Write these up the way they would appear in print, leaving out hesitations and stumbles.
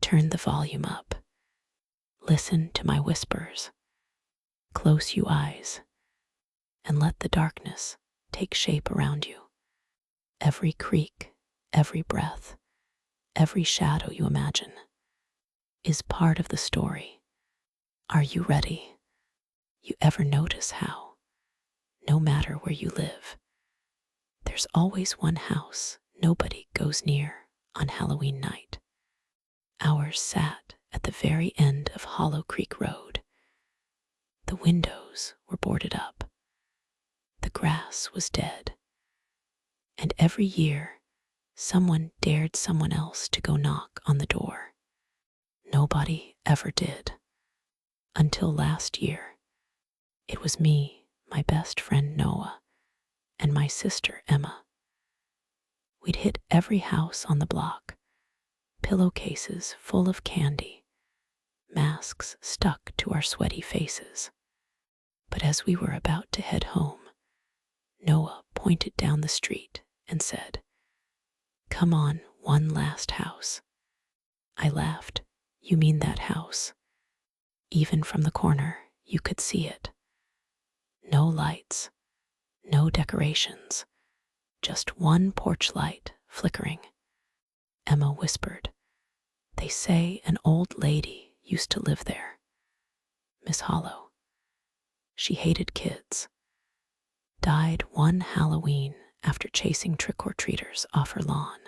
Turn the volume up. Listen to my whispers. Close you eyes and let the darkness take shape around you. Every creak, every breath, every shadow you imagine is part of the story. Are you ready? You ever notice how, no matter where you live, there's always one house nobody goes near on Halloween night? Ours sat at the very end of Hollow Creek Road. The windows were boarded up. The grass was dead. And every year, someone dared someone else to go knock on the door. Nobody ever did. Until last year. It was me, my best friend Noah, and my sister Emma. We'd hit every house on the block, pillowcases full of candy, masks stuck to our sweaty faces. But as we were about to head home, Noah pointed down the street and said, "Come on, one last house." I laughed. "You mean that house?" Even from the corner, you could see it. No lights, no decorations, just one porch light flickering. Emma whispered, "They say an old lady used to live there. Miss Hollow. She hated kids. Died one Halloween after chasing trick-or-treaters off her lawn."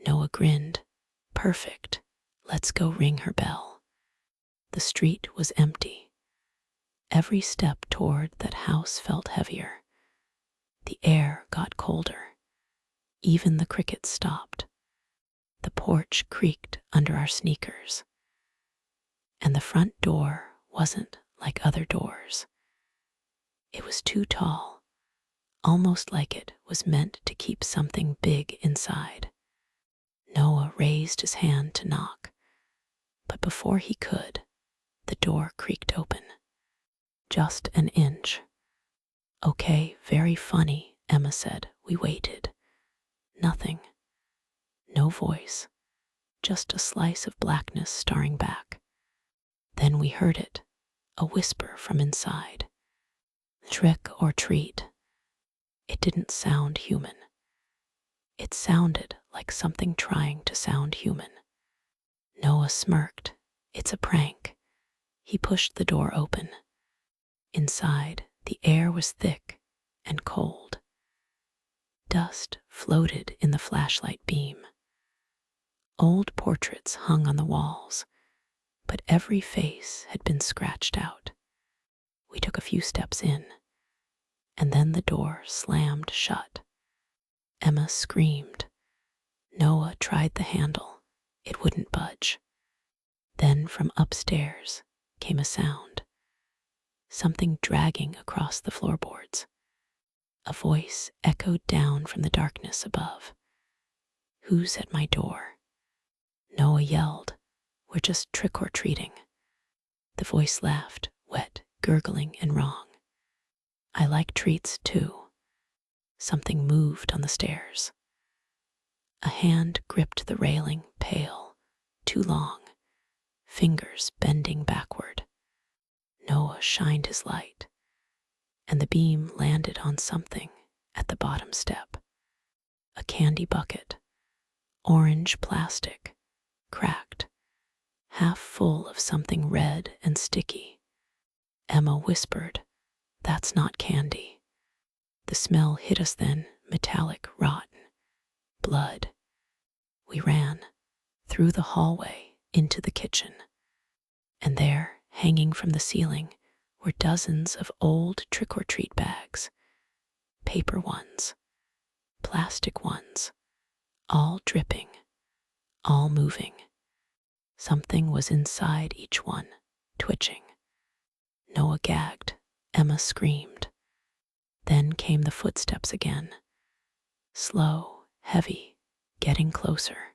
Noah grinned. "Perfect. Let's go ring her bell." The street was empty. Every step toward that house felt heavier. The air got colder. Even the crickets stopped. The porch creaked under our sneakers. And the front door wasn't like other doors. It was too tall, almost like it was meant to keep something big inside. Noah raised his hand to knock, but before he could, the door creaked open. Just an inch. "Okay, very funny," Emma said. We waited. Nothing. No voice. Just a slice of blackness staring back. Then we heard it, a whisper from inside. "Trick or treat." It didn't sound human. It sounded like something trying to sound human. Noah smirked. "It's a prank." He pushed the door open. Inside, the air was thick and cold. Dust floated in the flashlight beam. Old portraits hung on the walls, but every face had been scratched out. We took a few steps in, and then the door slammed shut. Emma screamed. Noah tried the handle. It wouldn't budge. Then from upstairs came a sound. Something dragging across the floorboards. A voice echoed down from the darkness above. "Who's at my door?" Noah yelled, "We're just trick-or-treating." The voice laughed, wet, gurgling, and wrong. "I like treats, too." Something moved on the stairs. A hand gripped the railing, pale, too long, fingers bending backward. Noah shined his light, and the beam landed on something at the bottom step. A candy bucket, orange plastic, cracked, half full of something red and sticky. Emma whispered, "That's not candy." The smell hit us then, metallic, rotten, blood. We ran through the hallway into the kitchen, and there, hanging from the ceiling, were dozens of old trick-or-treat bags, paper ones, plastic ones, all dripping, all moving. Something was inside each one, twitching. Noah gagged. Emma screamed. Then came the footsteps again. Slow, heavy, getting closer.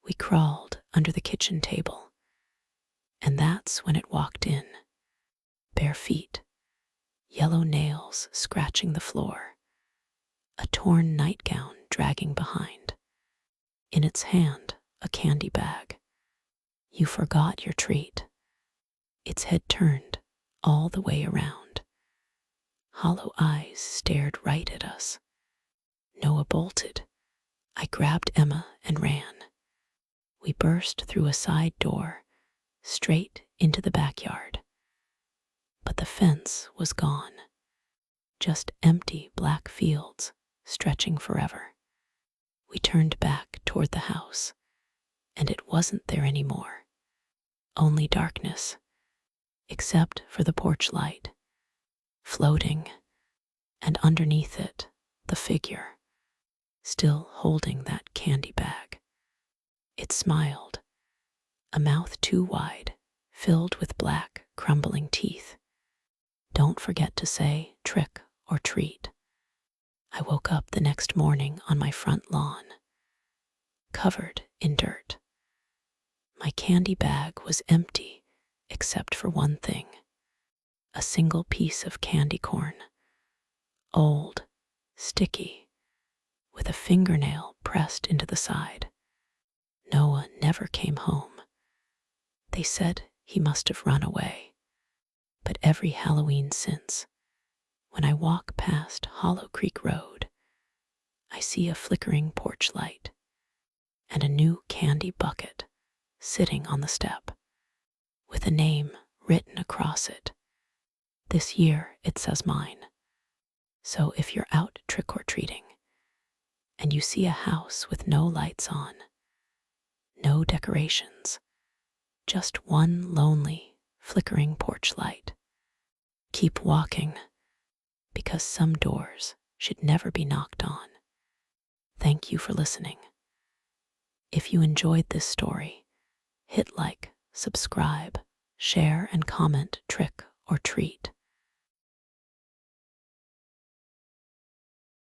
We crawled under the kitchen table. And that's when it walked in. Bare feet, yellow nails scratching the floor, a torn nightgown dragging behind. In its hand, a candy bag. You forgot your treat. Its head turned all the way around. Hollow eyes stared right at us. Noah bolted. I grabbed Emma and ran. We burst through a side door, straight into the backyard. But the fence was gone. Just empty black fields stretching forever. We turned back toward the house, and it wasn't there anymore. Only darkness, except for the porch light, floating, and underneath it, the figure, still holding that candy bag. It smiled, a mouth too wide, filled with black, crumbling teeth. Don't forget to say trick or treat. I woke up the next morning on my front lawn, covered in dirt. My candy bag was empty except for one thing, a single piece of candy corn, old, sticky, with a fingernail pressed into the side. Noah never came home. They said he must have run away. But every Halloween since, when I walk past Hollow Creek Road, I see a flickering porch light and a new candy bucket sitting on the step with a name written across it. This year it says mine. So if you're out trick-or-treating and you see a house with no lights on, no decorations, just one lonely, flickering porch light, keep walking, because some doors should never be knocked on. Thank you for listening. If you enjoyed this story, hit like, subscribe, share, and comment trick or treat.